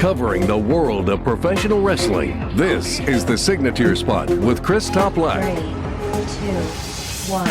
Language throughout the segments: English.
covering the world of professional wrestling. This is the Signature Spot with Chris Toplack. 3, 2, 1.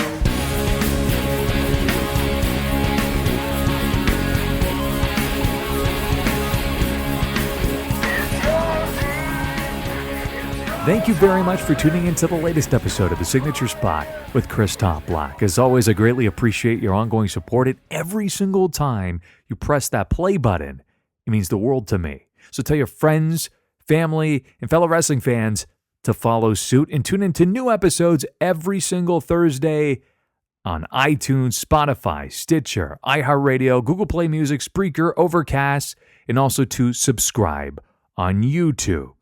Thank you very much for tuning into the latest episode of The Signature Spot with Chris Toplack. As always, I greatly appreciate your ongoing support, and every single time you press that play button, it means the world to me. So tell your friends, family, and fellow wrestling fans to follow suit and tune into new episodes every single Thursday on iTunes, Spotify, Stitcher, iHeartRadio, Google Play Music, Spreaker, Overcast, and also to subscribe on YouTube.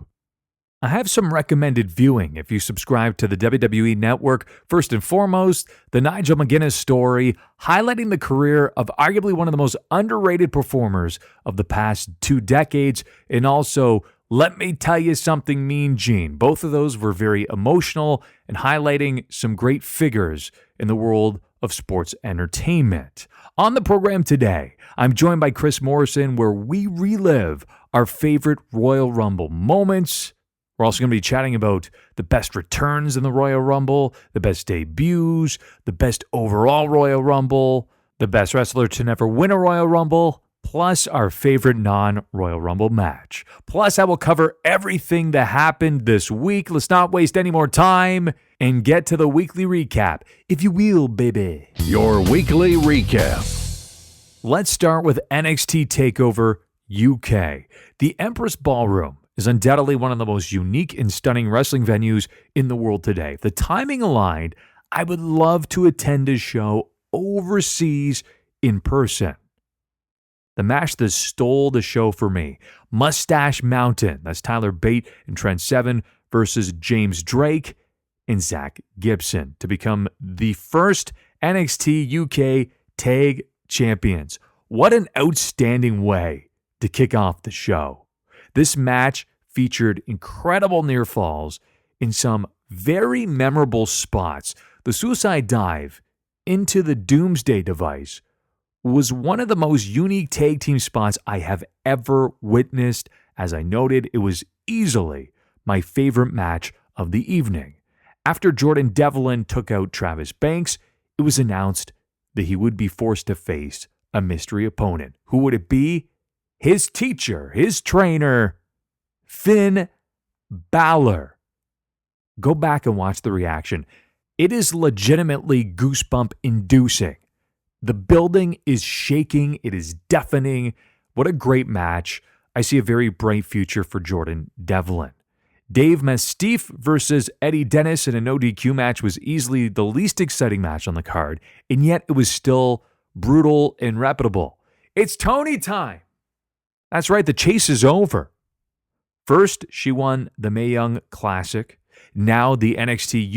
I have some recommended viewing if you subscribe to the WWE Network. First and foremost, the Nigel McGuinness story, highlighting the career of arguably one of the most underrated performers of the past 2 decades, and also Let Me Tell You Something, Mean Gene. Both of those were very emotional and highlighting some great figures in the world of sports entertainment. On the program today, I'm joined by Chris Morrison, where we relive our favorite Royal Rumble moments. We're also going to be chatting about the best returns in the Royal Rumble, the best debuts, the best overall Royal Rumble, the best wrestler to never win a Royal Rumble, plus our favorite non-Royal Rumble match. Plus, I will cover everything that happened this week. Let's not waste any more time and get to the weekly recap, if you will, baby. Your weekly recap. Let's start with NXT TakeOver UK. The Empress Ballroom is undoubtedly one of the most unique and stunning wrestling venues in the world today. If the timing aligned, I would love to attend a show overseas in person. The match that stole the show for me, Mustache Mountain. That's Tyler Bate and Trent Seven versus James Drake and Zach Gibson to become the first NXT UK Tag Champions. What an outstanding way to kick off the show. This match featured incredible near falls in some very memorable spots. The suicide dive into the Doomsday device was one of the most unique tag team spots I have ever witnessed. As I noted, it was easily my favorite match of the evening. After Jordan Devlin took out Travis Banks, it was announced that he would be forced to face a mystery opponent. Who would it be? His teacher, his trainer, Finn Balor. Go back and watch the reaction. It is legitimately goosebump-inducing. The building is shaking. It is deafening. What a great match. I see a very bright future for Jordan Devlin. Dave Mestif versus Eddie Dennis in a no DQ match was easily the least exciting match on the card, and yet it was still brutal and reputable. It's Tony time. That's right, the chase is over. First, she won the Mae Young Classic, now the NXT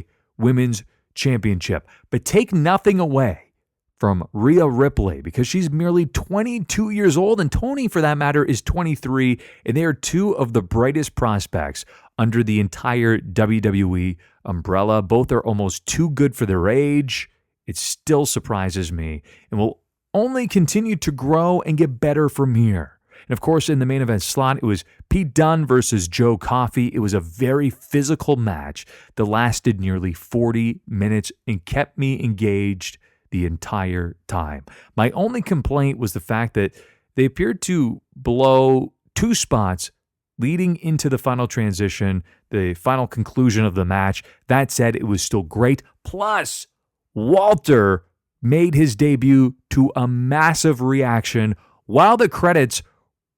UK Women's Championship. But take nothing away from Rhea Ripley because she's merely 22 years old, and Tony, for that matter, is 23, and they are two of the brightest prospects under the entire WWE umbrella. Both are almost too good for their age. It still surprises me and will only continue to grow and get better from here. And of course, in the main event slot, it was Pete Dunne versus Joe Coffey. It was a very physical match that lasted nearly 40 minutes and kept me engaged the entire time. My only complaint was the fact that they appeared to blow 2 spots leading into the final transition, the final conclusion of the match. That said, it was still great. Plus, Walter made his debut to a massive reaction while the credits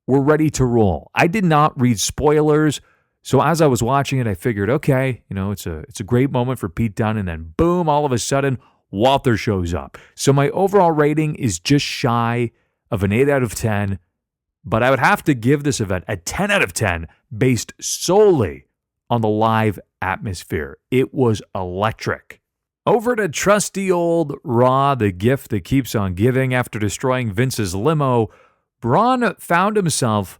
were ready to roll. I did not read spoilers, so as I was watching it, I figured, okay, it's a great moment for Pete Dunne, and then boom, all of a sudden, Walter shows up. So my overall rating is just shy of an 8 out of 10, but I would have to give this event a 10 out of 10 based solely on the live atmosphere. It was electric. Over to trusty old Raw, the gift that keeps on giving. After destroying Vince's limo, Braun found himself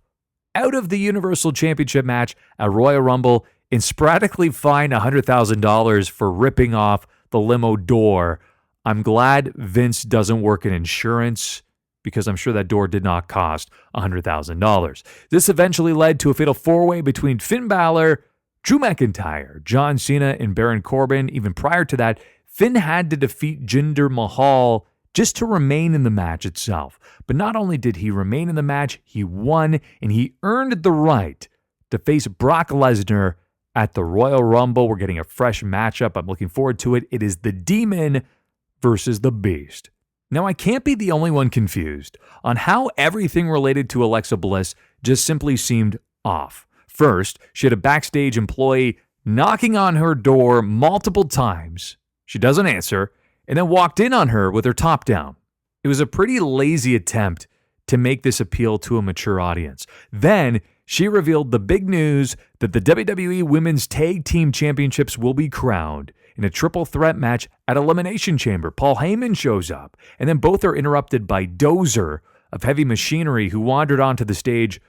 out of the Universal Championship match at Royal Rumble and sporadically fined $100,000 for ripping off the limo door. I'm glad Vince doesn't work in insurance because I'm sure that door did not cost $100,000. This eventually led to a fatal four-way between Finn Balor, Drew McIntyre, John Cena, and Baron Corbin. Even prior to that, Finn had to defeat Jinder Mahal just to remain in the match itself. But not only did he remain in the match, he won, and he earned the right to face Brock Lesnar at the Royal Rumble. We're getting a fresh matchup. I'm looking forward to it. It is the Demon versus the Beast. Now, I can't be the only one confused on how everything related to Alexa Bliss just simply seemed off. First, she had a backstage employee knocking on her door multiple times. She doesn't answer, and then walked in on her with her top down. It was a pretty lazy attempt to make this appeal to a mature audience. Then, she revealed the big news that the WWE Women's Tag Team Championships will be crowned in a triple threat match at Elimination Chamber. Paul Heyman shows up, and then both are interrupted by Dozer of Heavy Machinery, who wandered onto the stage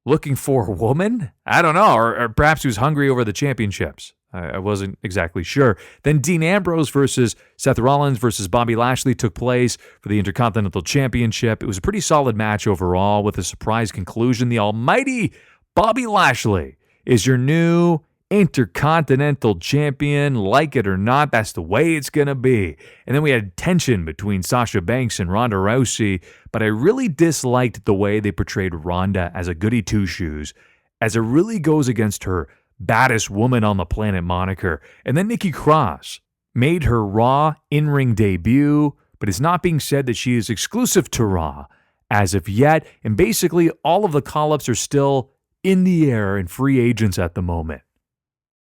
looking for a woman? I don't know, or perhaps he was hungry over the championships. I wasn't exactly sure. Then Dean Ambrose versus Seth Rollins versus Bobby Lashley took place for the Intercontinental Championship. It was a pretty solid match overall with a surprise conclusion. The almighty Bobby Lashley is your new Intercontinental Champion. Like it or not, that's the way it's going to be. And then we had tension between Sasha Banks and Ronda Rousey, but I really disliked the way they portrayed Ronda as a goody two-shoes, as it really goes against her baddest woman on the planet moniker. And then Nikki Cross made her Raw in-ring debut, but it's not being said that she is exclusive to Raw as of yet, and basically all of the call-ups are still in the air and free agents at the moment.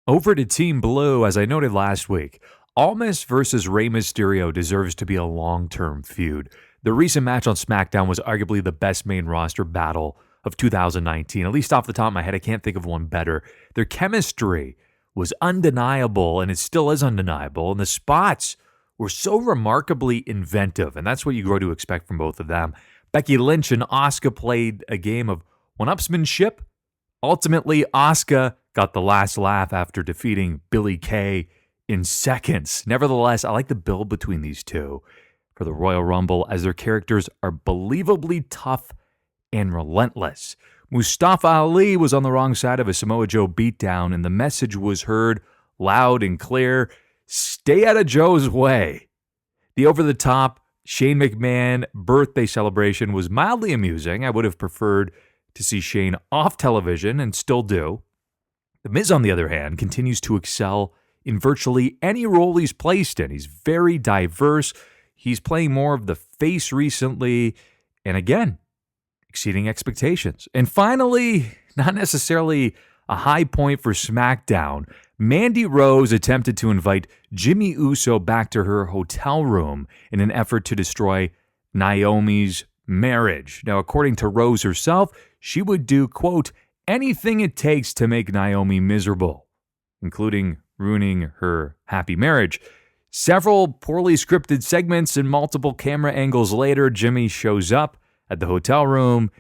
Over to Team Blue, as I noted last week, Almas versus Rey Mysterio deserves to be a long-term feud. The recent match on SmackDown was arguably the best main roster battle of 2019. At least off the top of my head, I can't think of one better. Their chemistry was undeniable, and it still is undeniable, and the spots were so remarkably inventive, and that's what you grow to expect from both of them. Becky Lynch and Asuka played a game of one-upsmanship. Ultimately, Asuka got the last laugh after defeating Billie Kay in seconds. Nevertheless, I like the build between these two for the Royal Rumble, as their characters are believably tough and relentless. Mustafa Ali was on the wrong side of a Samoa Joe beatdown, and the message was heard loud and clear: stay out of Joe's way. The over-the-top Shane McMahon birthday celebration was mildly amusing. I would have preferred to see Shane off television, and still do. The Miz, on the other hand, continues to excel in virtually any role he's placed in. He's very diverse. He's playing more of the face recently, and again, exceeding expectations. And finally, not necessarily a high point for SmackDown, Mandy Rose attempted to invite Jimmy Uso back to her hotel room in an effort to destroy Naomi's marriage. Now, according to Rose herself, she would do, quote, anything it takes to make Naomi miserable, including ruining her happy marriage. Several poorly scripted segments and multiple camera angles later, Jimmy shows up at the hotel room.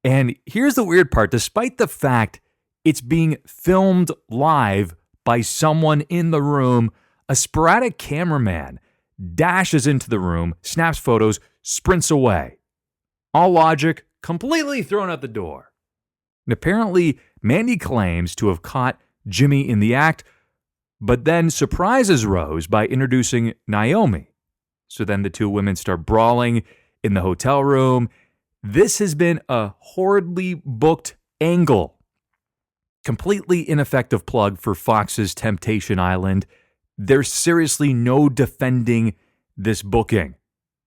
And here's the weird part. Despite the fact it's being filmed live by someone in the room, a sporadic cameraman dashes into the room, snaps photos, sprints away. All logic completely thrown out the door. And apparently, Mandy claims to have caught Jimmy in the act, but then surprises Rose by introducing Naomi. So then the two women start brawling in the hotel room. This has been a horridly booked angle. Completely ineffective plug for Fox's Temptation Island. There's seriously no defending this booking.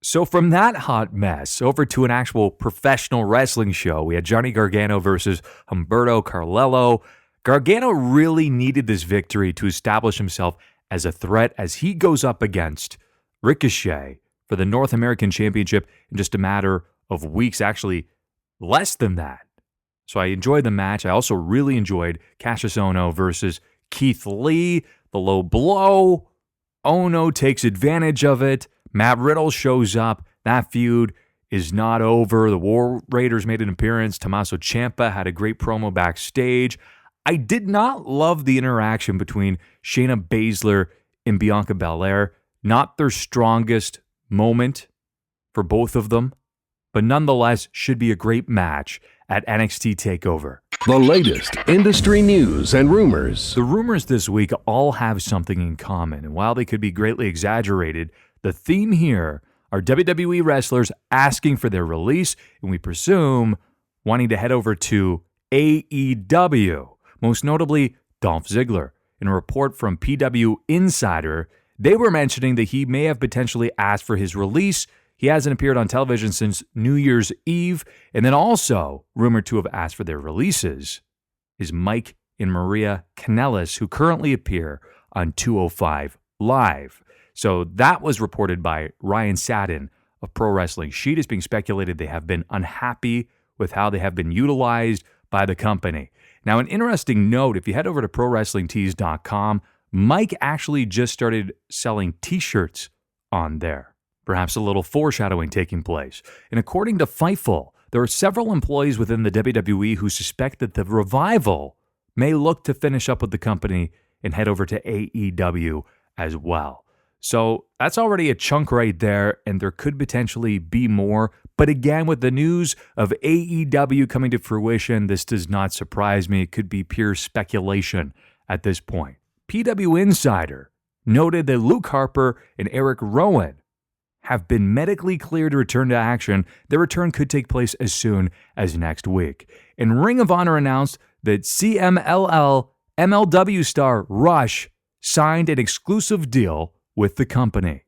So from that hot mess over to an actual professional wrestling show, we had Johnny Gargano versus Humberto Carrillo. Gargano really needed this victory to establish himself as a threat as he goes up against Ricochet for the North American Championship in just a matter of weeks, actually less than that. So I enjoyed the match. I also really enjoyed Cassius Ohno versus Keith Lee. The low blow. Ohno takes advantage of it. Matt Riddle shows up. That feud is not over. The War Raiders made an appearance. Tommaso Ciampa had a great promo backstage. I did not love the interaction between Shayna Baszler and Bianca Belair. Not their strongest moment for both of them. but nonetheless should be a great match at NXT TakeOver. The latest industry news and rumors. The rumors this week all have something in common, and while they could be greatly exaggerated, the theme here are WWE wrestlers asking for their release, and we presume wanting to head over to AEW, most notably Dolph Ziggler. In a report from PW Insider, they were mentioning that he may have potentially asked for his release. He hasn't appeared on television since New Year's Eve, and then also rumored to have asked for their releases is Mike and Maria Kanellis, who currently appear on 205 Live. So that was reported by Ryan Satin of Pro Wrestling Sheet. It's being speculated they have been unhappy with how they have been utilized by the company. Now, an interesting note, if you head over to ProWrestlingTees.com, Mike actually just started selling t-shirts on there. Perhaps a little foreshadowing taking place. And according to Fightful, there are several employees within the WWE who suspect that the Revival may look to finish up with the company and head over to AEW as well. So that's already a chunk right there, and there could potentially be more. But again, with the news of AEW coming to fruition, this does not surprise me. It could be pure speculation at this point. PW Insider noted that Luke Harper and Eric Rowan have been medically cleared to return to action. Their return could take place as soon as next week. And Ring of Honor announced that CMLL MLW star Rush signed an exclusive deal with the company.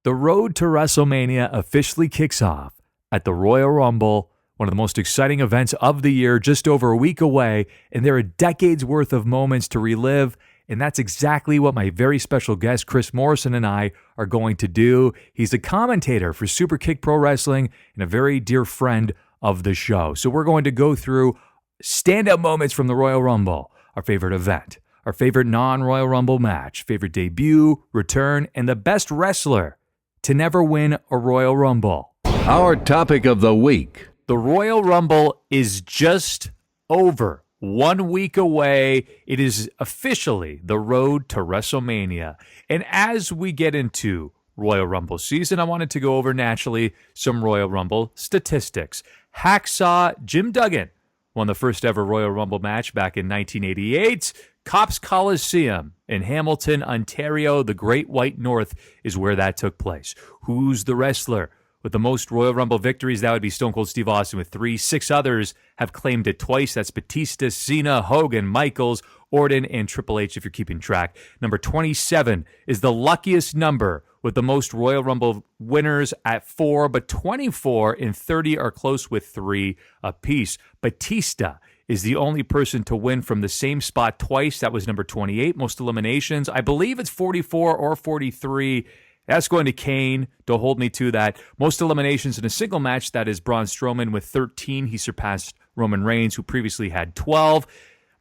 The road to WrestleMania officially kicks off at the Royal Rumble, one of the most exciting events of the year, just over a week away, and there are decades worth of moments to relive, and that's exactly what my very special guest, Chris Morrison, and I are going to do. He's a commentator for Superkick Pro Wrestling and a very dear friend of the show. So we're going to go through standout moments from the Royal Rumble, our favorite event, our favorite non-Royal Rumble match, favorite debut, return, and the best wrestler to never win a Royal Rumble. Our topic of the week. The Royal Rumble is just over. 1 week away. It is officially the road to WrestleMania. And as we get into Royal Rumble season, I wanted to go over naturally some Royal Rumble statistics. Hacksaw Jim Duggan won the first ever Royal Rumble match back in 1988. Cops Coliseum in Hamilton, Ontario, the Great White North is where that took place. Who's the wrestler with the most Royal Rumble victories? That would be Stone Cold Steve Austin with 3. 6 others have claimed it twice. That's Batista, Cena, Hogan, Michaels, Orton, and Triple H, if you're keeping track. Number 27 is the luckiest number with the most Royal Rumble winners at 4, but 24 and 30 are close with 3 apiece. Batista is the only person to win from the same spot twice. That was number 28. Most eliminations, I believe it's 44 or 43. That's going to Kane to hold me to that. Most eliminations in a single match, that is Braun Strowman with 13. He surpassed Roman Reigns, who previously had 12.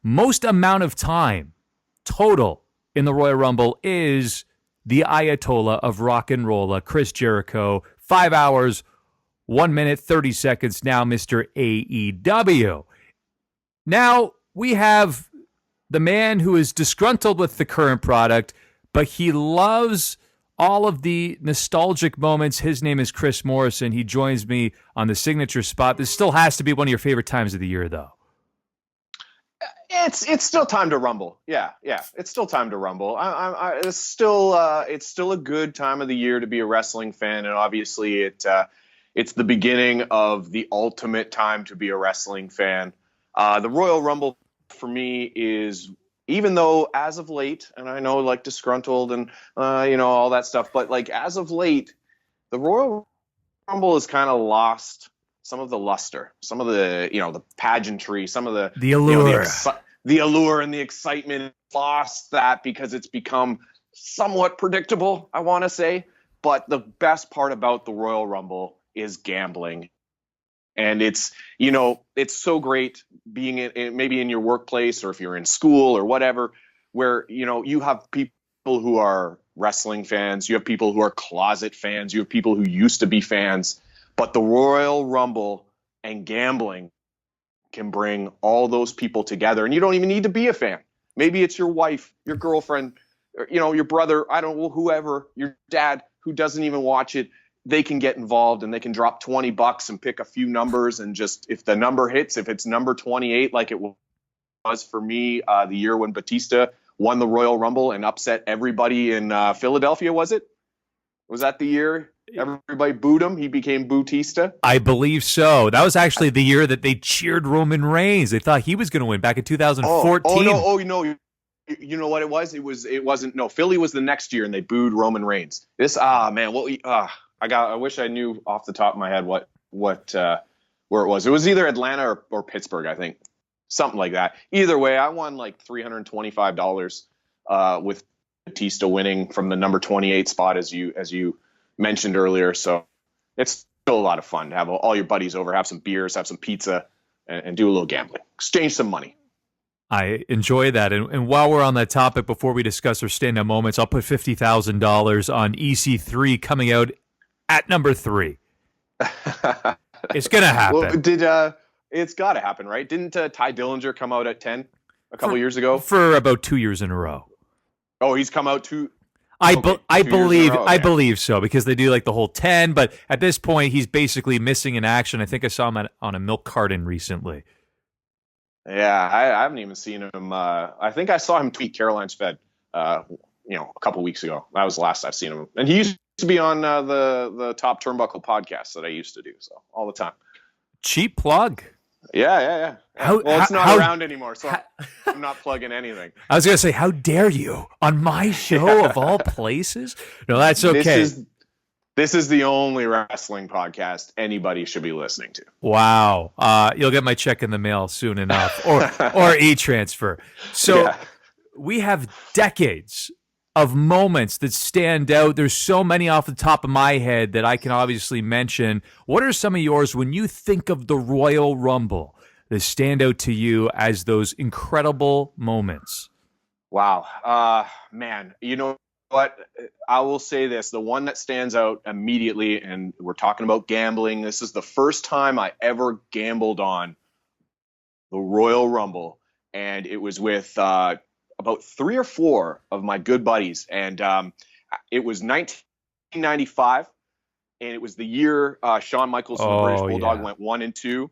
Most amount of time total in the Royal Rumble is the Ayatollah of rock and roll, Chris Jericho. 5 hours, 1 minute, 30 seconds. Now, Mr. AEW. Now, we have the man who is disgruntled with the current product, but he loves all of the nostalgic moments. His name is Chris Morrison. He joins me on the signature spot. This still has to be one of your favorite times of the year, though. It's still time to rumble. Yeah. It's still time to rumble. It's still a good time of the year to be a wrestling fan, and obviously it's the beginning of the ultimate time to be a wrestling fan. The Royal Rumble for me is, even though as of late, and I know like disgruntled and all that stuff, but like as of late, the Royal Rumble has kind of lost some of the luster, some of the the pageantry, some of the allure, the allure and the excitement. Lost that because it's become somewhat predictable, I want to say. But the best part about the Royal Rumble is gambling. And it's so great being maybe in your workplace, or if you're in school or whatever, where, you have people who are wrestling fans, you have people who are closet fans, you have people who used to be fans, but the Royal Rumble and gambling can bring all those people together. And you don't even need to be a fan. Maybe it's your wife, your girlfriend, or, your brother, I don't know, whoever, your dad who doesn't even watch it. they can get involved and they can drop $20 and pick a few numbers, and just if the number hits, if it's number 28 like it was for me the year when Batista won the Royal Rumble and upset everybody in Philadelphia, was that the year everybody booed him? He became Bootista? I believe so. That was actually the year that they cheered Roman Reigns. They thought he was going to win back in 2014. No. You know what it was? It wasn't. No, Philly was the next year, and they booed Roman Reigns. I wish I knew off the top of my head what where it was. It was either Atlanta or Pittsburgh, I think, something like that. Either way, I won like $325 with Batista winning from the number 28 spot, as you mentioned earlier. So it's still a lot of fun to have all your buddies over, have some beers, have some pizza, and do a little gambling, exchange some money. I enjoy that. And while we're on that topic, before we discuss our stand-up moments, I'll put $50,000 on EC3 coming out at number 3. It's going to happen. Well, it's got to happen, right? Didn't Ty Dillinger come out at 10 a couple years ago? For about 2 years in a row. Oh, he's come out two. I believe so, because they do like the whole 10, but at this point, he's basically missing in action. I think I saw him on a milk carton recently. Yeah, I haven't even seen him. I think I saw him tweet Caroline's Fed, a couple weeks ago. That was the last I've seen him. And he used to be on the Top Turnbuckle podcast that I used to do, so all the time. Cheap plug. Yeah. It's not around anymore, so I'm not plugging anything. I was going to say, how dare you? On my show, of all places? No, that's okay. This is the only wrestling podcast anybody should be listening to. Wow. You'll get my check in the mail soon enough, or e-transfer. So we have decades of moments that stand out. There's so many off the top of my head that I can obviously mention. What are some of yours when you think of the Royal Rumble that stand out to you as those incredible moments? Wow. Man, you know what? I will say this. The one that stands out immediately, and we're talking about gambling, this is the first time I ever gambled on the Royal Rumble, and it was with about 3 or 4 of my good buddies, and it was 1995, and it was the year Shawn Michaels and the British Bulldog went 1 and 2,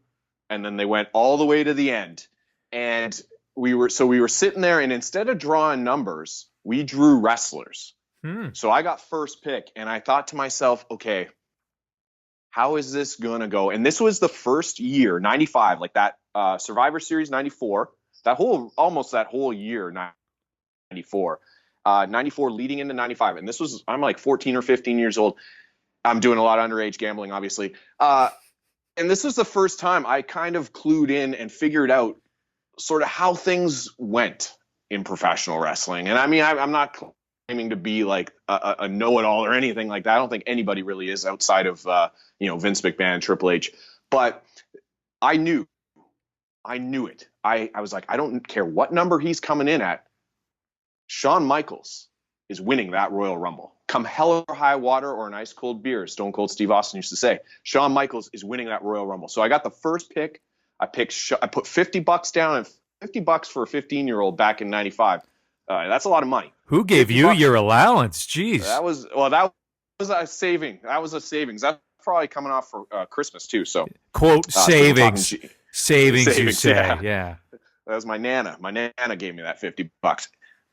and then they went all the way to the end, and we were sitting there, and instead of drawing numbers, we drew wrestlers. So I got first pick, and I thought to myself, okay, how is this gonna go? And this was the first year, 95, like that Survivor Series 94, that whole year, 94, 94 leading into 95. And I'm like 14 or 15 years old. I'm doing a lot of underage gambling, obviously. And this was the first time I kind of clued in and figured out sort of how things went in professional wrestling. And I mean, I'm not claiming to be like a know-it-all or anything like that. I don't think anybody really is outside of, Vince McMahon, Triple H. But I knew it. I was like, I don't care what number he's coming in at. Shawn Michaels is winning that Royal Rumble. Come hell or high water or an ice cold beer, Stone Cold Steve Austin used to say. Shawn Michaels is winning that Royal Rumble. So I got the first pick. I put $50 down, and $50 for a 15-year-old back in 95. That's a lot of money. Who gave you your allowance? Jeez. That was a saving. That was a savings. That's probably coming off for Christmas too. So quote savings. Savings, you say. Yeah. That was my Nana. My Nana gave me that $50.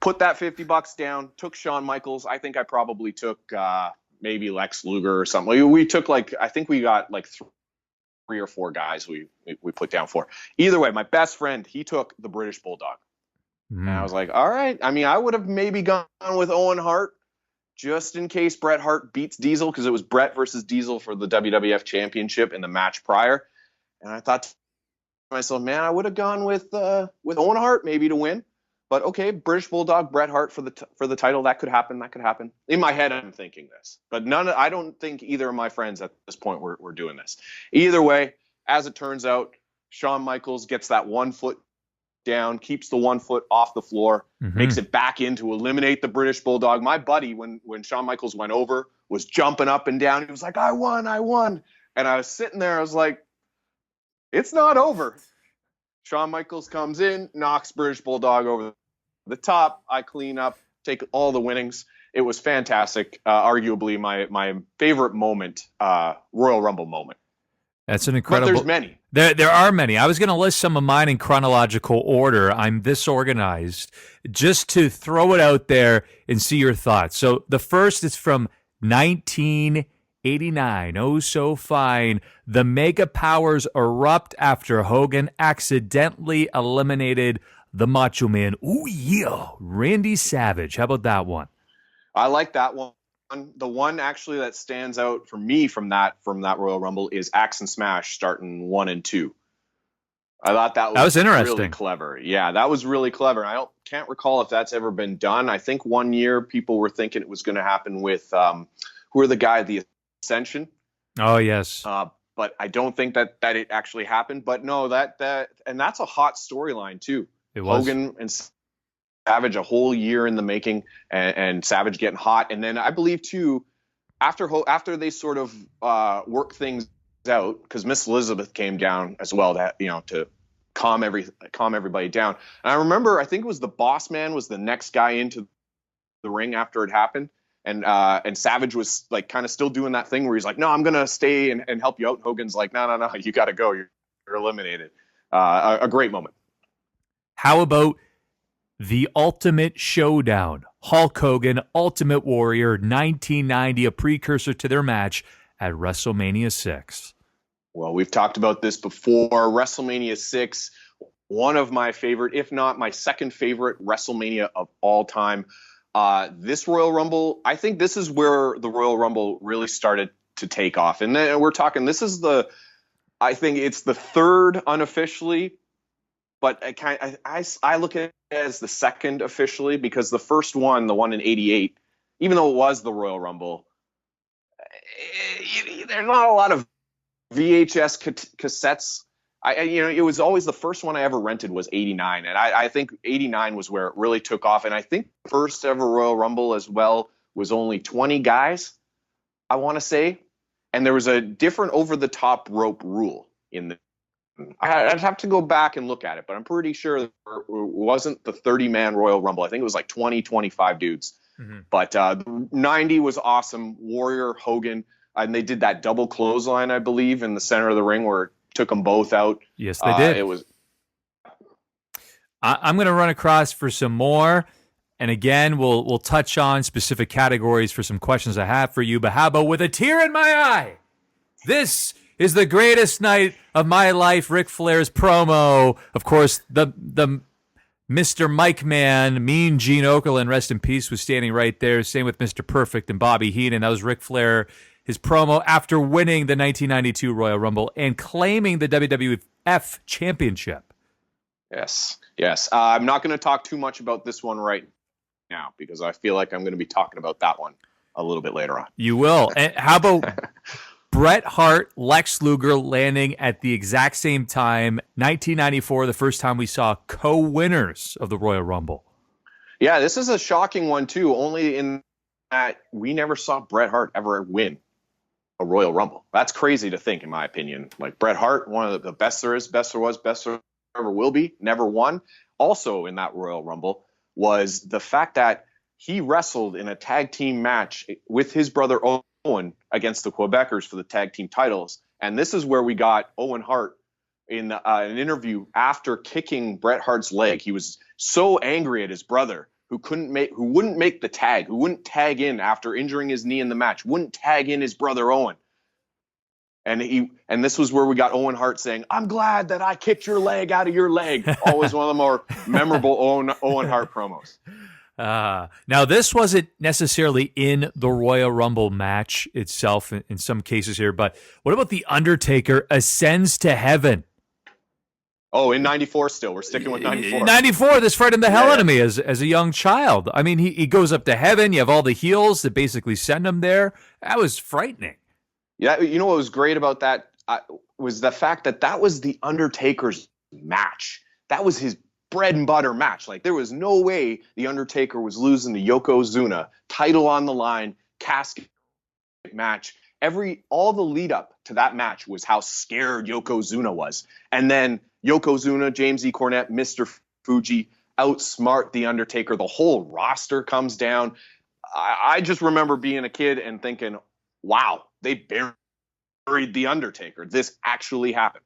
Put that $50 down, took Shawn Michaels. I think I probably took maybe Lex Luger or something. We took I think we got like 3 or 4 guys we put down for. Either way, my best friend, he took the British Bulldog. And I was like, all right. I mean, I would have maybe gone with Owen Hart just in case Bret Hart beats Diesel, because it was Bret versus Diesel for the WWF Championship in the match prior. And I thought to myself, man, I would have gone with Owen Hart maybe to win. But okay, British Bulldog, Bret Hart for the title. That could happen. In my head, I'm thinking this, but I don't think either of my friends at this point were doing this. Either way, as it turns out, Shawn Michaels gets that 1 foot down, keeps the 1 foot off the floor, makes it back in to eliminate the British Bulldog. My buddy, when Shawn Michaels went over, was jumping up and down. He was like, I won. And I was sitting there. I was like, it's not over. Shawn Michaels comes in, knocks British Bulldog over the top. I clean up, take all the winnings. it was fantastic. Arguably my favorite moment, Royal Rumble moment. That's an incredible. But there's many. There are many. I was going to list some of mine in chronological order. I'm this organized just to throw it out there and see your thoughts. So the first is from 1989. Oh, so fine. The Mega Powers erupt after Hogan accidentally eliminated the Macho Man. Ooh, yeah. Randy Savage. How about that one? I like that one. The one actually that stands out for me from that Royal Rumble is Axe and Smash starting 1 and 2. I thought that was interesting. Really clever. Yeah, that was really clever. I can't recall if that's ever been done. I think one year people were thinking it was going to happen with who are the guy, the Ascension. Oh yes. But I don't think that it actually happened. But no, that and that's a hot storyline too. It was. Hogan and Savage, a whole year in the making, and Savage getting hot, and then I believe too, after they sort of work things out, because Miss Elizabeth came down as well to calm everybody down. And I remember, I think it was the Boss Man was the next guy into the ring after it happened, and Savage was like kind of still doing that thing where he's like, no, I'm gonna stay and help you out. And Hogan's like, no, you got to go, you're eliminated. A great moment. How about the Ultimate Showdown? Hulk Hogan, Ultimate Warrior, 1990, a precursor to their match at WrestleMania 6. Well, we've talked about this before. WrestleMania 6, one of my favorite, if not my second favorite WrestleMania of all time. This Royal Rumble, I think this is where the Royal Rumble really started to take off. And then we're talking, I think it's the third unofficially, but I look at it as the second officially, because the first one, the one in '88, even though it was the Royal Rumble, there's not a lot of VHS cassettes. It was always the first one I ever rented was '89, and I think '89 was where it really took off. And I think the first ever Royal Rumble as well was only 20 guys, I want to say, and there was a different over-the-top rope rule in the. I'd have to go back and look at it, but I'm pretty sure it wasn't the 30-man Royal Rumble. I think it was like 20, 25 dudes. Mm-hmm. But 90 was awesome. Warrior, Hogan, and they did that double clothesline, I believe, in the center of the ring where it took them both out. Yes, they did. It was. I'm going to run across for some more, and again, we'll touch on specific categories for some questions I have for you. But how about with a tear in my eye? This is the greatest night of my life, Ric Flair's promo. Of course, the Mr. Mike Man, Mean Gene Okerlund, rest in peace, was standing right there. Same with Mr. Perfect and Bobby Heenan. That was Ric Flair, his promo after winning the 1992 Royal Rumble and claiming the WWF Championship. Yes. I'm not going to talk too much about this one right now because I feel like I'm going to be talking about that one a little bit later on. You will. And how about Bret Hart, Lex Luger landing at the exact same time, 1994, the first time we saw co-winners of the Royal Rumble. Yeah, this is a shocking one, too, only in that we never saw Bret Hart ever win a Royal Rumble. That's crazy to think, in my opinion. Like, Bret Hart, one of the best there is, best there was, best there ever will be, never won. Also in that Royal Rumble was the fact that he wrestled in a tag team match with his brother Owen against the Quebecers for the tag team titles. And this is where we got Owen Hart in an interview after kicking Bret Hart's leg. He was so angry at his brother who wouldn't make the tag, who wouldn't tag in after injuring his knee in the match, wouldn't tag in his brother Owen. And this was where we got Owen Hart saying, "I'm glad that I kicked your leg out of your leg." Always one of the more memorable Owen Hart promos. Now, this wasn't necessarily in the Royal Rumble match itself in some cases here, but what about The Undertaker ascends to heaven? Oh, in 94 still. We're sticking with 94. 94, this frightened the hell out of me as a young child. I mean, he goes up to heaven. You have all the heels that basically send him there. That was frightening. Yeah, you know what was great about that was the fact that was The Undertaker's match. That was his bread and butter match. Like, there was no way The Undertaker was losing to Yokozuna. Title on the line, casket match. All the lead up to that match was how scared Yokozuna was. And then Yokozuna, James E. Cornette, Mr. Fuji outsmart The Undertaker. The whole roster comes down. I just remember being a kid and thinking, wow, they buried The Undertaker. This actually happened.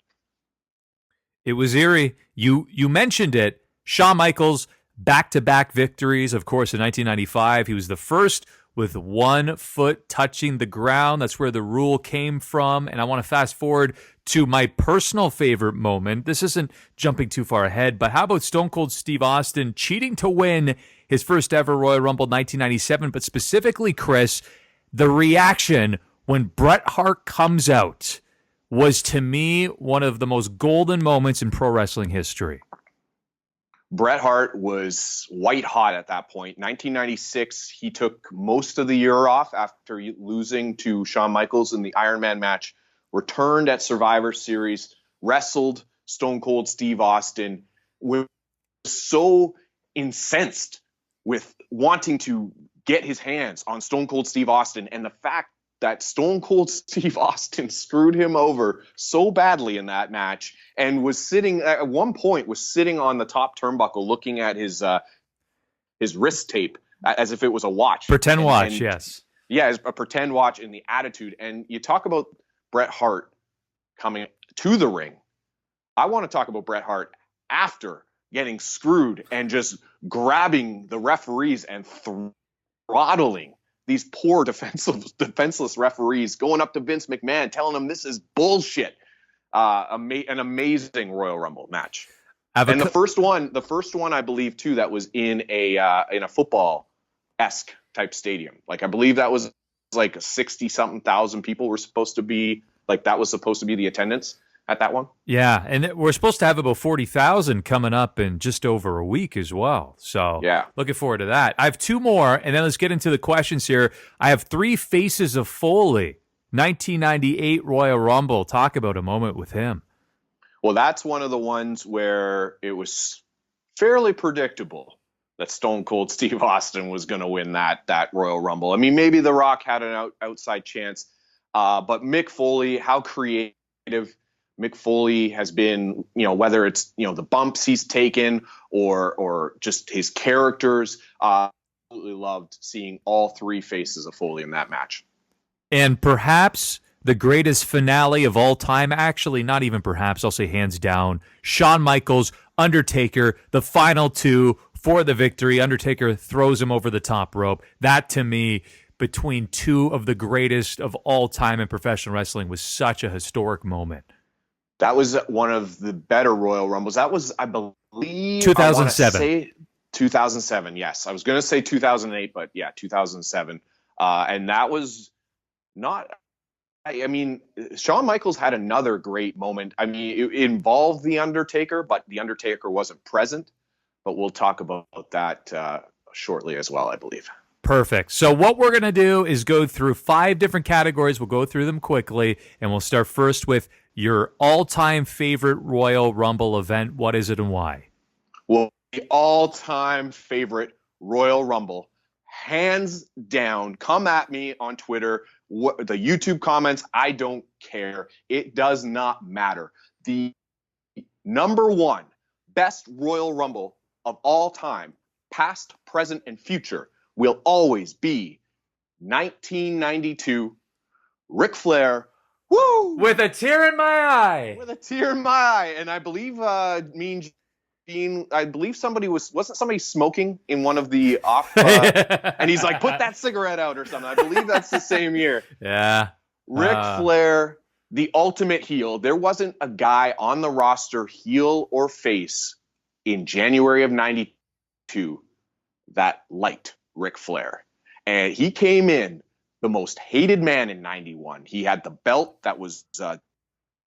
It was eerie. You mentioned it. Shawn Michaels, back-to-back victories. Of course, in 1995, he was the first with one foot touching the ground. That's where the rule came from. And I want to fast forward to my personal favorite moment. This isn't jumping too far ahead, but how about Stone Cold Steve Austin cheating to win his first ever Royal Rumble 1997? But specifically, Chris, the reaction when Bret Hart comes out was, to me, one of the most golden moments in pro wrestling history. Bret Hart was white hot at that point. 1996, he took most of the year off after losing to Shawn Michaels in the Iron Man match, returned at Survivor Series, wrestled Stone Cold Steve Austin, was so incensed with wanting to get his hands on Stone Cold Steve Austin, and the fact that Stone Cold Steve Austin screwed him over so badly in that match, and was sitting at one point on the top turnbuckle looking at his wrist tape as if it was a watch. Pretend watch, yes. Yeah, a pretend watch in the attitude. And you talk about Bret Hart coming to the ring. I want to talk about Bret Hart after getting screwed and just grabbing the referees and throttling these poor defenseless referees, going up to Vince McMahon, telling him this is bullshit. An amazing Royal Rumble match. And the first one, I believe, too, that was in a football-esque type stadium. Like, I believe that was like 60-something thousand people were supposed to be, like, that was supposed to be the attendance at that one. Yeah, and we're supposed to have about 40,000 coming up in just over a week as well. So yeah, looking forward to that. I have two more, and then let's get into the questions here. I have three faces of Foley. 1998 Royal Rumble. Talk about a moment with him. Well, that's one of the ones where it was fairly predictable that Stone Cold Steve Austin was going to win that Royal Rumble. I mean, maybe The Rock had an outside chance, but Mick Foley, how creative Mick Foley has been, whether it's, the bumps he's taken or just his characters. Absolutely loved seeing all three faces of Foley in that match. And perhaps the greatest finale of all time, actually, not even perhaps, I'll say hands down, Shawn Michaels, Undertaker, the final two for the victory. Undertaker throws him over the top rope. That, to me, between two of the greatest of all time in professional wrestling, was such a historic moment. That was one of the better Royal Rumbles. That was, I believe, 2007. 2007, yes. I was going to say 2008, but yeah, 2007. And that was not, I mean, Shawn Michaels had another great moment. I mean, it involved The Undertaker, but The Undertaker wasn't present. But we'll talk about that shortly as well, I believe. Perfect. So what we're going to do is go through 5 different categories. We'll go through them quickly, and we'll start first with your all-time favorite Royal Rumble event. What is it and why? Well, the all-time favorite Royal Rumble, hands down. Come at me on Twitter, the YouTube comments. I don't care. It does not matter. The number one best Royal Rumble of all time, past, present, and future, will always be 1992, Ric Flair. Woo! With a tear in my eye. With a tear in my eye. And I believe wasn't somebody smoking in one of the off and he's like, put that cigarette out or something. I believe that's the same year. Yeah. Ric Flair, the ultimate heel. There wasn't a guy on the roster, heel or face, in January of 92 that liked Ric Flair. And he came in the most hated man in 91. He had the belt that was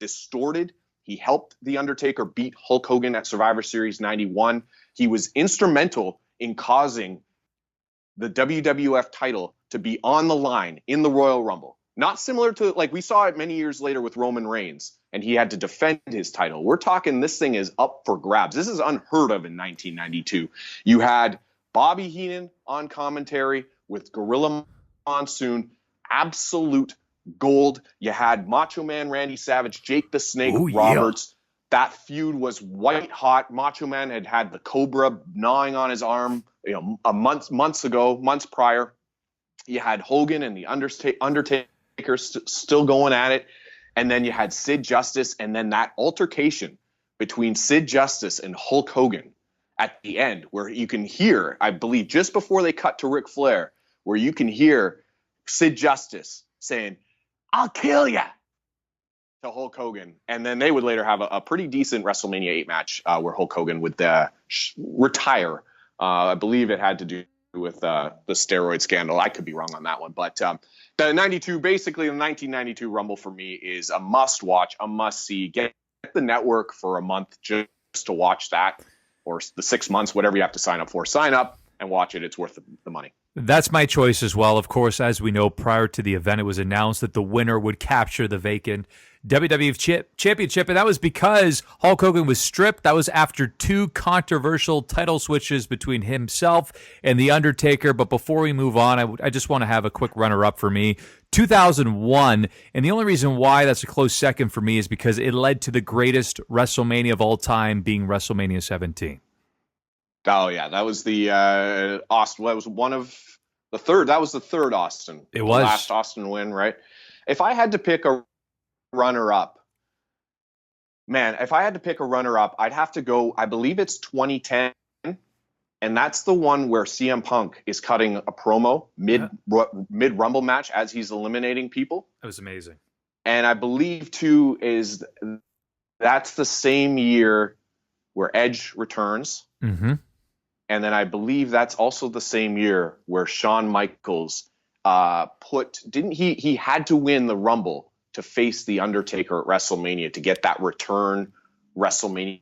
distorted. He helped The Undertaker beat Hulk Hogan at Survivor Series 91. He was instrumental in causing the WWF title to be on the line in the Royal Rumble. Not similar to, like, we saw it many years later with Roman Reigns, and he had to defend his title. We're talking this thing is up for grabs. This is unheard of in 1992. You had Bobby Heenan on commentary with Gorilla Monsoon, absolute gold. You had Macho Man Randy Savage, Jake the Snake Roberts. That feud was white hot. Macho Man had the Cobra gnawing on his arm, months prior. You had Hogan and the Undertaker still going at it. And then you had Sid Justice, and then that altercation between Sid Justice and Hulk Hogan at the end, where you can hear, I believe, just before they cut to Ric Flair, where you can hear Sid Justice saying, "I'll kill ya," to Hulk Hogan. And then they would later have a pretty decent WrestleMania 8 match where Hulk Hogan would retire. I believe it had to do with the steroid scandal. I could be wrong on that one. But the 92, basically the 1992 Rumble for me is a must watch, a must see. Get the network for a month just to watch that, or the 6 months, whatever you have to sign up for. Sign up and watch it. It's worth the money. That's my choice as well. Of course, as we know, prior to the event, it was announced that the winner would capture the vacant WWE Championship, and that was because Hulk Hogan was stripped. That was after 2 controversial title switches between himself and The Undertaker. But before we move on, I just want to have a quick runner-up for me. 2001, and the only reason why that's a close second for me is because it led to the greatest WrestleMania of all time, being WrestleMania 17. Oh yeah, that was the Austin. That was one of the third. That was the third Austin. It was the last Austin win, right? If I had to pick a runner-up, man, if I had to pick a runner-up, I'd have to go. I believe it's 2010, and that's the one where CM Punk is cutting a promo mid Rumble match as he's eliminating people. That was amazing. And I believe too that's the same year where Edge returns. Mm-hmm. And then I believe that's also the same year where Shawn Michaels he had to win the Rumble to face The Undertaker at WrestleMania to get that return WrestleMania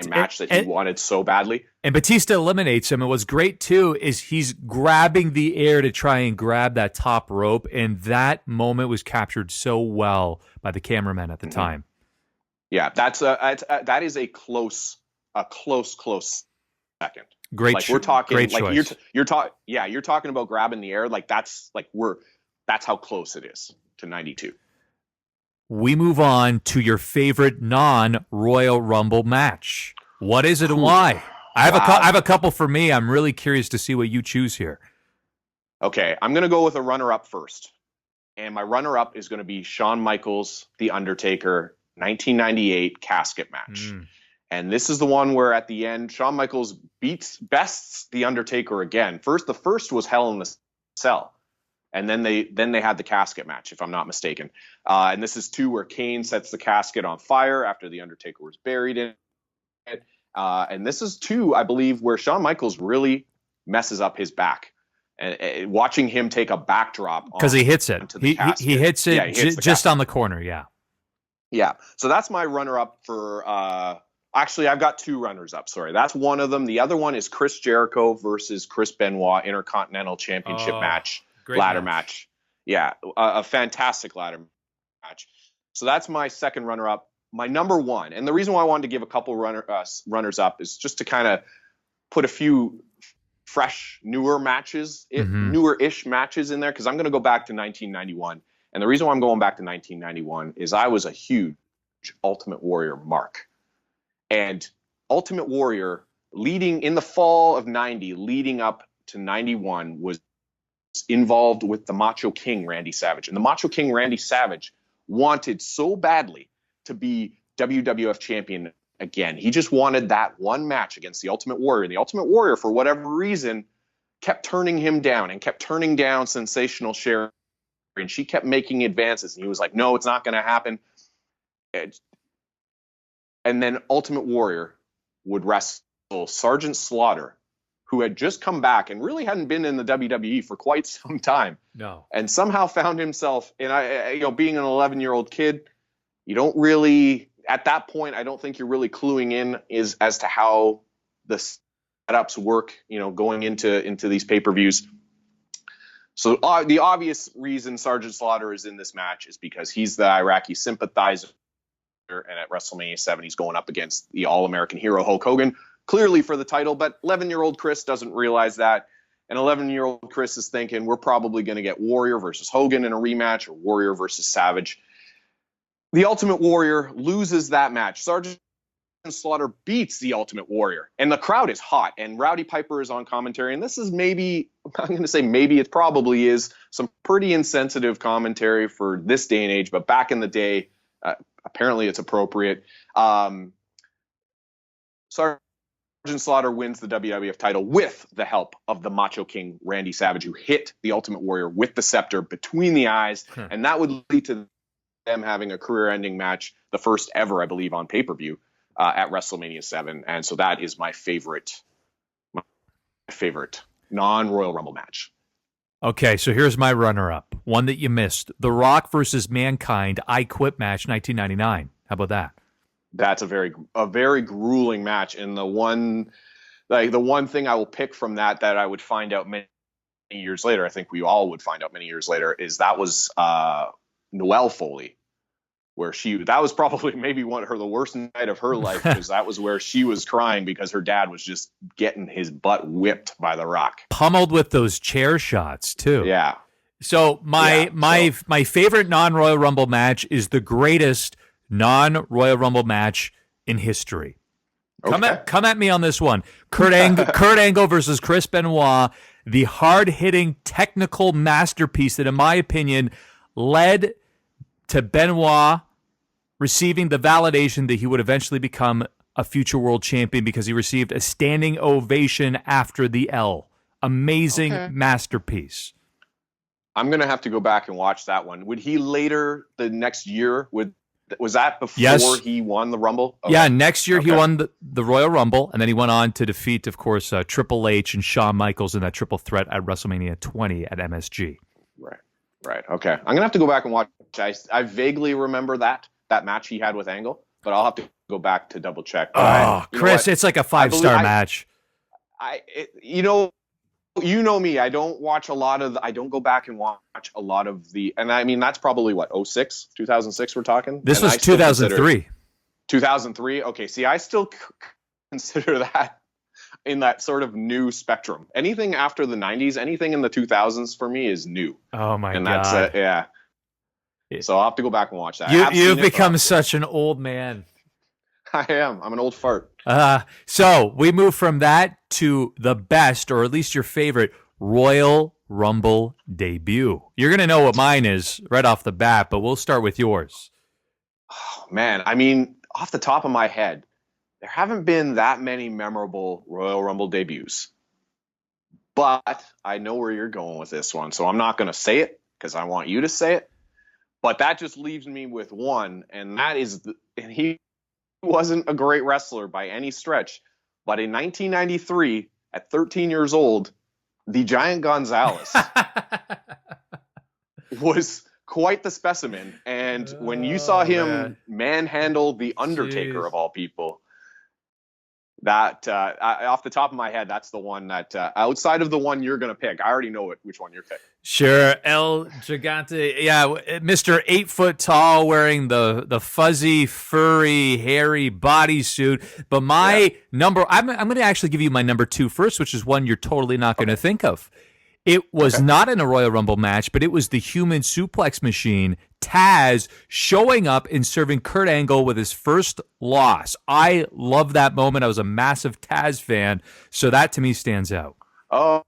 match that he wanted so badly. And Batista eliminates him. And what's great too is he's grabbing the air to try and grab that top rope, and that moment was captured so well by the cameraman at the time. Yeah, that is a close second. Great, like we're talking, great like choice. you're talking about grabbing the air. Like that's how close it is to 92. We move on to your favorite non-Royal Rumble match. What is it and why? I have a couple for me. I'm really curious to see what you choose here. Okay, I'm going to go with a runner-up first. And my runner-up is going to be Shawn Michaels, The Undertaker, 1998 casket match. And this is the one where at the end, Shawn Michaels bests The Undertaker again. The first was Hell in the Cell. And then they had the casket match, if I'm not mistaken. And this is 2 where Kane sets the casket on fire after The Undertaker was buried in it. And this is 2, I believe, where Shawn Michaels really messes up his back. And watching him take a backdrop. Because he hits it. He hits it just on the corner, yeah. Yeah. So that's my runner-up for... Actually, I've got 2 runners-up. Sorry, that's one of them. The other one is Chris Jericho versus Chris Benoit Intercontinental Championship match. Ladder match. Yeah, a fantastic ladder match. So that's my second runner-up. My number one, and the reason why I wanted to give a couple runners-up is just to kind of put a few fresh, newer matches, newer-ish matches in there, because I'm going to go back to 1991. And the reason why I'm going back to 1991 is I was a huge Ultimate Warrior mark. And Ultimate Warrior, leading in the fall of 90, leading up to 91, was involved with the Macho King Randy Savage. And the Macho King Randy Savage wanted so badly to be WWF champion again. He just wanted that one match against the Ultimate Warrior. And the Ultimate Warrior, for whatever reason, kept turning him down and kept turning down Sensational Sherry. And she kept making advances. And he was like, no, it's not going to happen. And then Ultimate Warrior would wrestle Sergeant Slaughter, who had just come back and really hadn't been in the WWE for quite some time. No. And somehow found himself, being an 11-year-old kid, you don't really, at that point, I don't think you're really cluing in as to how the setups work, going into these pay-per-views. So the obvious reason Sergeant Slaughter is in this match is because he's the Iraqi sympathizer, and at WrestleMania 7, he's going up against the All-American hero Hulk Hogan, clearly for the title, but 11-year-old Chris doesn't realize that. And 11-year-old Chris is thinking we're probably going to get Warrior versus Hogan in a rematch, or Warrior versus Savage. The Ultimate Warrior loses that match. Sergeant Slaughter beats the Ultimate Warrior, and the crowd is hot, and Rowdy Piper is on commentary, and this is maybe, I'm going to say maybe, it probably is some pretty insensitive commentary for this day and age, but back in the day, apparently it's appropriate. Sergeant Slaughter wins the WWF title with the help of the Macho King Randy Savage, who hit the Ultimate Warrior with the scepter between the eyes, and that would lead to them having a career-ending match, the first ever, I believe, on pay-per-view. At WrestleMania 7, and so that is my favorite non-Royal Rumble match. Okay, so here's my runner-up, one that you missed: The Rock versus Mankind I Quit match, 1999. How about that? That's a very grueling match, and the one thing I will pick from that I would find out many years later, I think we all would find out many years later, is that was Noelle Foley. Where that was probably maybe the worst night of her life, because that was where she was crying because her dad was just getting his butt whipped by The Rock. Pummeled with those chair shots too. Yeah. So my favorite non-Royal Rumble match is the greatest non-Royal Rumble match in history. Okay. Come at me on this one. Kurt Angle versus Chris Benoit, the hard-hitting technical masterpiece that, in my opinion, led to Benoit receiving the validation that he would eventually become a future world champion, because he received a standing ovation after the L. Amazing masterpiece. I'm going to have to go back and watch that one. Would he later, the next year, was that before he won the Rumble? Okay. Yeah, next year he won the Royal Rumble, and then he went on to defeat, of course, Triple H and Shawn Michaels in that triple threat at WrestleMania 20 at MSG. Right. Okay. I'm going to have to go back and watch. I vaguely remember that match he had with Angle, but I'll have to go back to double check. Chris, it's like a 5-star match. You know me. I don't watch I don't go back and watch a lot of and I mean, that's probably what, 2006 we're talking? This was 2003. 2003? Okay. See, I still consider that in that sort of new spectrum. Anything after the 90s, anything in the 2000s for me is new. Oh my God. That's yeah. So I'll have to go back and watch that. You've become such an old man. I am. I'm an old fart. So we move from that to the best, or at least your favorite, Royal Rumble debut. You're going to know what mine is right off the bat, but we'll start with yours. Oh, man. I mean, off the top of my head, there haven't been that many memorable Royal Rumble debuts, but I know where you're going with this one, so I'm not going to say it because I want you to say it. But that just leaves me with one, and that is, and he wasn't a great wrestler by any stretch, but in 1993, at 13 years old, the Giant Gonzalez was quite the specimen. And when you saw him manhandle the Undertaker, of all people, that off the top of my head, that's the one that outside of the one you're going to pick, I already know which one you're picking. Sure, El Gigante, yeah, Mr. 8 foot tall, wearing the fuzzy, furry, hairy bodysuit. But my number, I'm going to actually give you my number 2 first, which is one you're totally not going to think of. It was not in a Royal Rumble match, but it was the human suplex machine, Taz, showing up and serving Kurt Angle with his first loss. I love that moment. I was a massive Taz fan, so that to me stands out. Oh,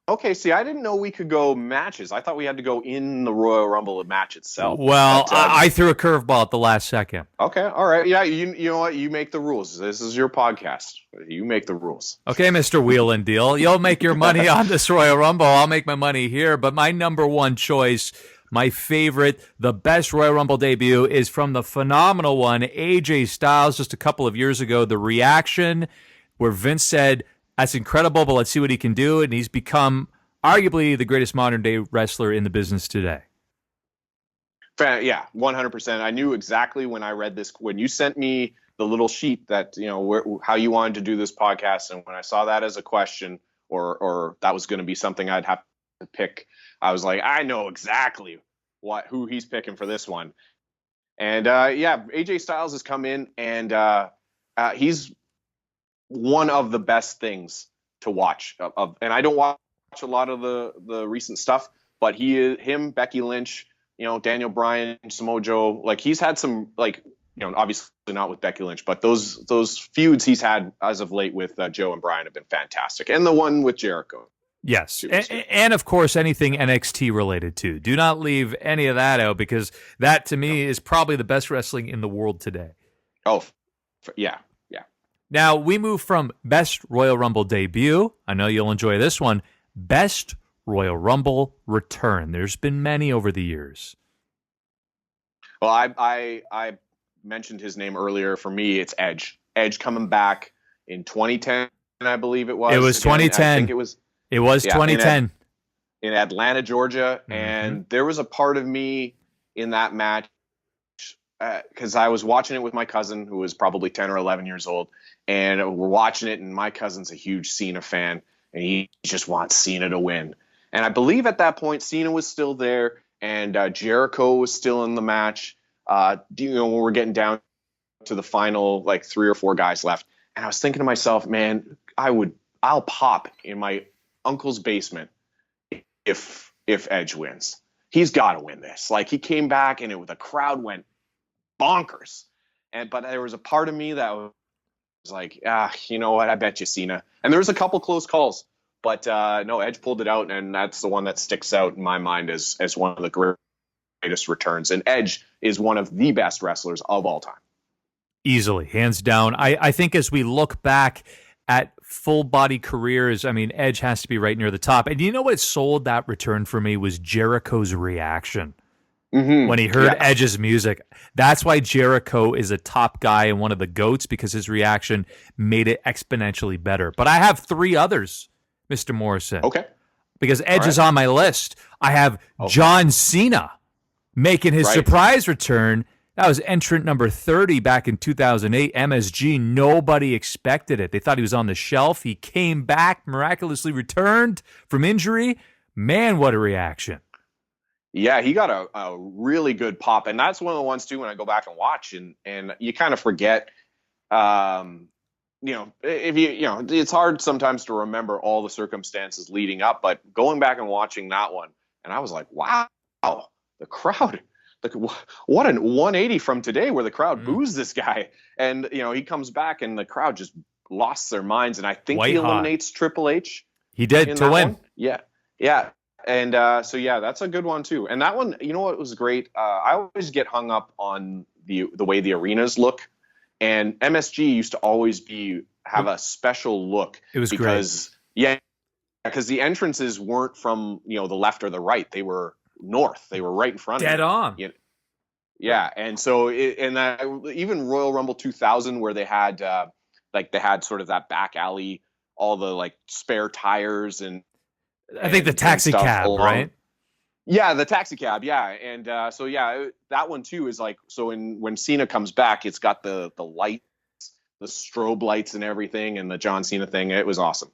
okay. See, I didn't know we could go matches. I thought we had to go in the Royal Rumble match itself. Well, I threw a curveball at the last second. Okay, all right. Yeah, you know what? You make the rules. This is your podcast. You make the rules. Okay, Mr. Wheel and Deal. You'll make your money on this Royal Rumble. I'll make my money here. But my number one choice, my favorite, the best Royal Rumble debut is from the phenomenal one, AJ Styles, just a couple of years ago. The reaction where Vince said, "That's incredible, but let's see what he can do." And he's become arguably the greatest modern-day wrestler in the business today. Yeah, 100%. I knew exactly when I read this, when you sent me the little sheet that, how you wanted to do this podcast. And when I saw that as a question, or that was going to be something I'd have to pick, I was like, I know exactly who he's picking for this one. And AJ Styles has come in, and he's one of the best things to watch. And I don't watch a lot of the recent stuff, but him, Becky Lynch, Daniel Bryan, Samoa Joe, like he's had some like obviously not with Becky Lynch, but those feuds he's had as of late with Joe and Brian have been fantastic, and the one with Jericho. Yes, and of course anything NXT related too. Do not leave any of that out, because that to me is probably the best wrestling in the world today. Oh, yeah. Now we move from best Royal Rumble debut. I know you'll enjoy this one. Best Royal Rumble return. There's been many over the years. Well, I mentioned his name earlier. For me, it's Edge. Edge coming back in 2010, I believe it was. It was 2010. I think it was. It was 2010. In Atlanta, Georgia. Mm-hmm. And there was a part of me in that match, because I was watching it with my cousin, who was probably 10 or 11 years old. And we're watching it, and my cousin's a huge Cena fan, and he just wants Cena to win. And I believe at that point, Cena was still there, and Jericho was still in the match. When we're getting down to the final, 3 or 4 guys left. And I was thinking to myself, man, I'll pop in my uncle's basement if Edge wins. He's got to win this. He came back, and the crowd went bonkers. But there was a part of me that was like, you know what? I bet you Cena. And there was a couple close calls, but no, Edge pulled it out, and that's the one that sticks out in my mind as one of the greatest returns. And Edge is one of the best wrestlers of all time. Easily, hands down. I think as we look back at full body careers, Edge has to be right near the top. And you know what sold that return for me was Jericho's reaction. Mm-hmm. When he heard Edge's music. That's why Jericho is a top guy and one of the GOATs, because his reaction made it exponentially better. But I have 3 others, Mr. Morrison. Okay. Because Edge is on my list. I have John Cena making his surprise return. That was entrant number 30 back in 2008, MSG. Nobody expected it. They thought he was on the shelf. He came back, miraculously returned from injury. Man, what a reaction. Yeah, he got a really good pop. And that's one of the ones, too, when I go back and watch, and you kind of forget, it's hard sometimes to remember all the circumstances leading up, but going back and watching that one, and I was like, wow, the crowd. What a 180 from today, where the crowd boos this guy. And, he comes back and the crowd just lost their minds. And I think he eliminates Triple H. He did to win. One. Yeah. Yeah. And that's a good one, too. And that one, you know what was great? I always get hung up on the way the arenas look. And MSG used to always have a special look. It was great. Yeah, because the entrances weren't from, the left or the right. They were north. They were right in front of you. Dead on. Yeah, and so even Royal Rumble 2000, where they had sort of that back alley, all the spare tires and I think the taxi cab, right? Yeah, the taxi cab. Yeah, and that one too is when Cena comes back, it's got the lights, the strobe lights and everything, and the John Cena thing. It was awesome.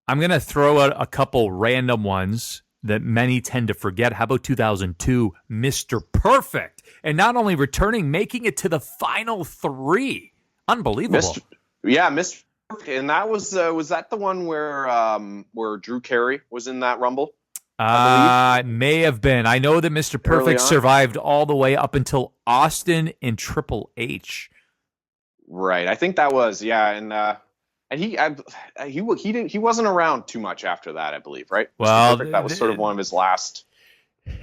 I'm gonna throw out a couple random ones that many tend to forget. How about 2002, Mr. Perfect? And not only returning, making it to the final 3. Unbelievable. Mr. Perfect. And that was that the one where Drew Carey was in that Rumble? It may have been. I know that Mr. Perfect survived all the way up until Austin and Triple H. Right. I think that was, and he wasn't around too much after that, I believe, right? Well, that was sort of one of his last.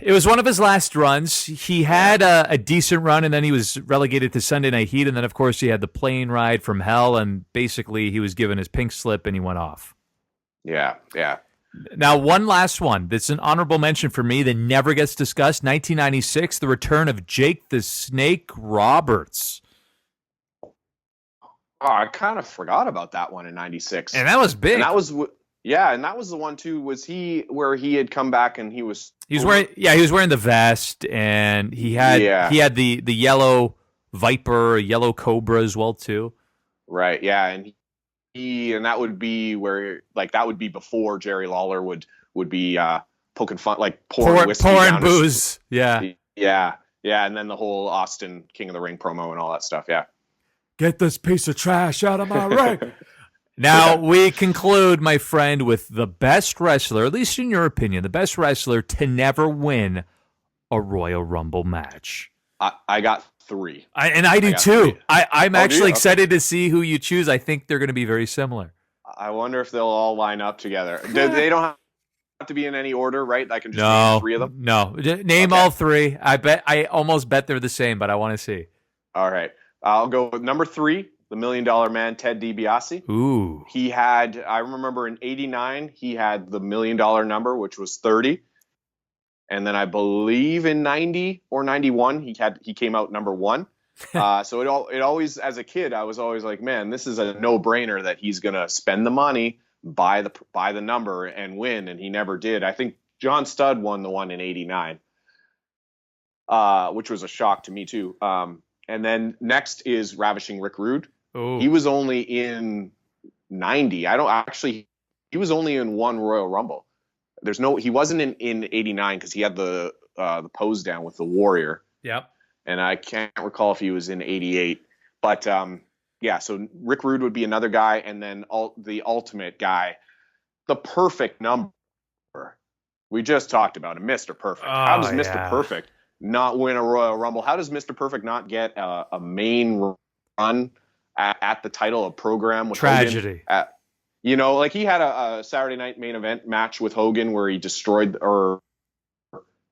It was one of his last runs. He had a decent run, and then he was relegated to Sunday Night Heat, and then, of course, he had the plane ride from hell, and basically he was given his pink slip, and he went off. Yeah. Now, one last one that's an honorable mention for me that never gets discussed, 1996, the return of Jake the Snake Roberts. Oh, I kind of forgot about that one in 96. And that was big. And that was the one too. Was he where he had come back and he was wearing the vest, and he had the yellow Viper, yellow Cobra as well too. Right. Yeah, and that would be where that would be before Jerry Lawler would be poking fun, pouring booze. Yeah, and then the whole Austin King of the Ring promo and all that stuff. Yeah. Get this piece of trash out of my ring. Now, we conclude, my friend, with the best wrestler, at least in your opinion, the best wrestler to never win a Royal Rumble match. I got 3. I do got too. 3. I'm Oh, do actually you? excited to see who you choose. I think they're going to be very similar. I wonder if they'll all line up together. They don't have to be in any order, right? I can just name No, 3 of them. no. Name Okay. all 3. I almost bet they're the same, but I want to see. All right. I'll go with number 3, the $1 Million Man, Ted DiBiase. Ooh. I remember in 89, he had the $1 million number, which was 30. And then I believe in 90 or 91, he came out number 1. So it always, as a kid, I was always like, man, this is a no-brainer that he's going to spend the money, buy the number, and win. And he never did. I think John Studd won the one in 89, which was a shock to me too. And then next is Ravishing Rick Rude. Ooh. He was only in 90. He was only in one Royal Rumble. He wasn't in 89 because he had the pose down with the Warrior. Yep. And I can't recall if he was in 88. But so Rick Rude would be another guy, and then the ultimate guy, the perfect number. We just talked about him, Mr. Perfect. How does Mr. Perfect not win a Royal Rumble? How does Mr. Perfect not get a main run at the title of program with Tragedy. Hogan? He had a Saturday night main event match with Hogan where he destroyed, or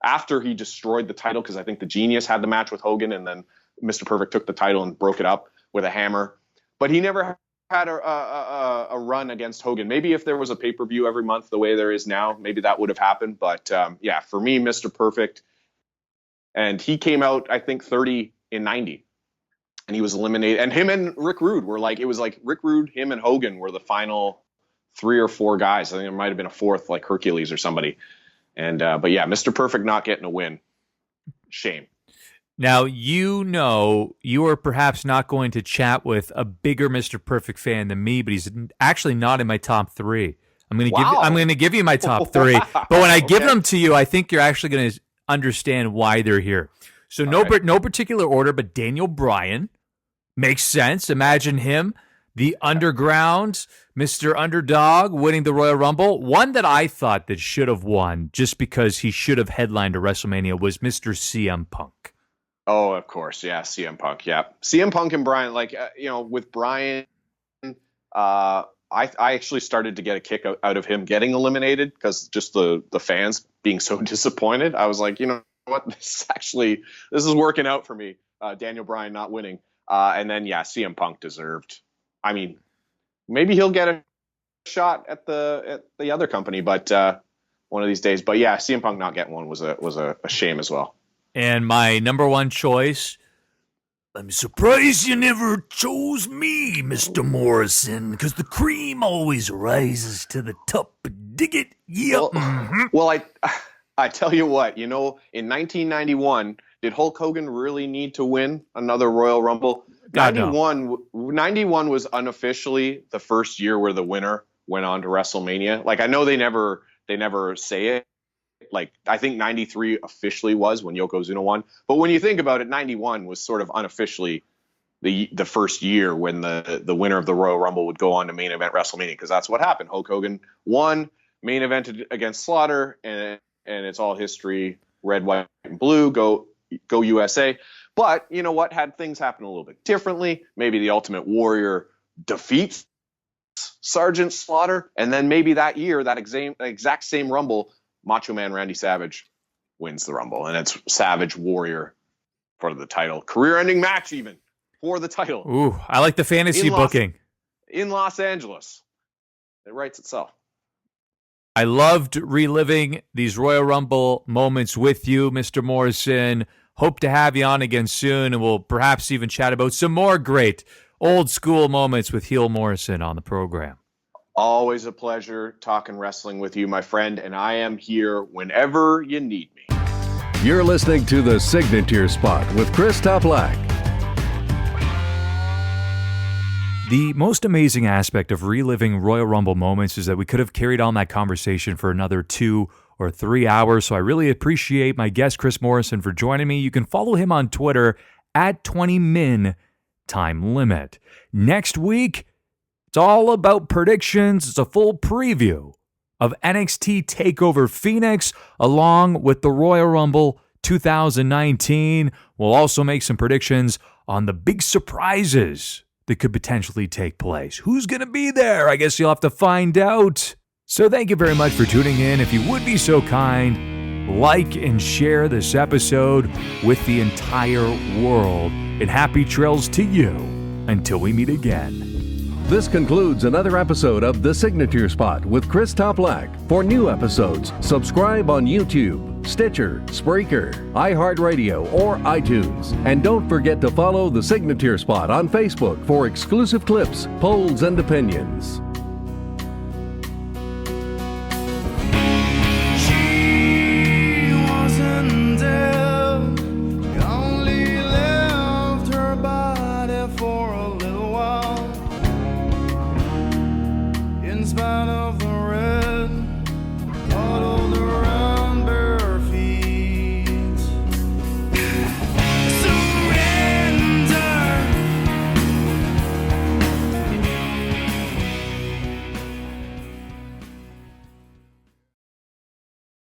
after he destroyed the title, because I think the Genius had the match with Hogan, and then Mr. Perfect took the title and broke it up with a hammer. But he never had a run against Hogan. Maybe if there was a pay-per-view every month the way there is now, maybe that would have happened. But for me, Mr. Perfect, and he came out, I think, 30 in 90. And he was eliminated. And him and Rick Rude were it was like Rick Rude, him and Hogan were the final 3 or 4 guys. I think there might have been a 4th, like Hercules or somebody. And Mr. Perfect not getting a win. Shame. Now, you are perhaps not going to chat with a bigger Mr. Perfect fan than me, but he's actually not in my top 3. I'm going to give you my top 3. But when I give them to you, I think you're actually going to understand why they're here. So no particular order, but Daniel Bryan makes sense. Imagine him, the underground, Mr. Underdog, winning the Royal Rumble. One that I thought that should have won just because he should have headlined a WrestleMania was Mr. CM Punk. Oh, of course. Yeah, CM Punk. Yeah. CM Punk and Bryan, with Bryan, I actually started to get a kick out of him getting eliminated because just the fans being so disappointed. I was like, you know what? This is working out for me. Daniel Bryan not winning. And then, CM Punk deserved. I mean, maybe he'll get a shot at the other company, but one of these days. But CM Punk not getting one was a shame as well. And my number 1 choice, I'm surprised you never chose me, Mr. Morrison, because the cream always rises to the top. Dig it? Yep. Well, I tell you what, in 1991, did Hulk Hogan really need to win another Royal Rumble? 91 was unofficially the first year where the winner went on to WrestleMania. Like, I know they never say it. Like, I think 93 officially was when Yokozuna won. But when you think about it, 91 was sort of unofficially the first year when the winner of the Royal Rumble would go on to main event WrestleMania, because that's what happened. Hulk Hogan won, main evented against Slaughter, and it's all history, red, white, and blue, go USA. But you know what? Had things happen a little bit differently, maybe the Ultimate Warrior defeats Sergeant Slaughter, and then maybe that year, that exact same Rumble, Macho Man Randy Savage wins the Rumble, and it's Savage Warrior for the title. Career-ending match even for the title. Ooh, I like the fantasy booking. In Los Angeles. It writes itself. I loved reliving these Royal Rumble moments with you, Mr. Morrison. Hope to have you on again soon, and we'll perhaps even chat about some more great old school moments with Heel Morrison on the program. Always a pleasure talking wrestling with you, my friend, and I am here whenever you need me. You're listening to The Signature Spot with Chris Toplack. The most amazing aspect of reliving Royal Rumble moments is that we could have carried on that conversation for another 2 or 3 hours, so I really appreciate my guest, Chris Morrison, for joining me. You can follow him on Twitter at 20min time limit. Next week, it's all about predictions. It's a full preview of NXT TakeOver Phoenix, along with the Royal Rumble 2019. We'll also make some predictions on the big surprises that could potentially take place. Who's going to be there? I guess you'll have to find out. So thank you very much for tuning in. If you would be so kind, like and share this episode with the entire world. And happy trails to you until we meet again. This concludes another episode of The Signature Spot with Chris Toplack. For new episodes, subscribe on YouTube, Stitcher, Spreaker, iHeartRadio, or iTunes. And don't forget to follow The Signature Spot on Facebook for exclusive clips, polls, and opinions.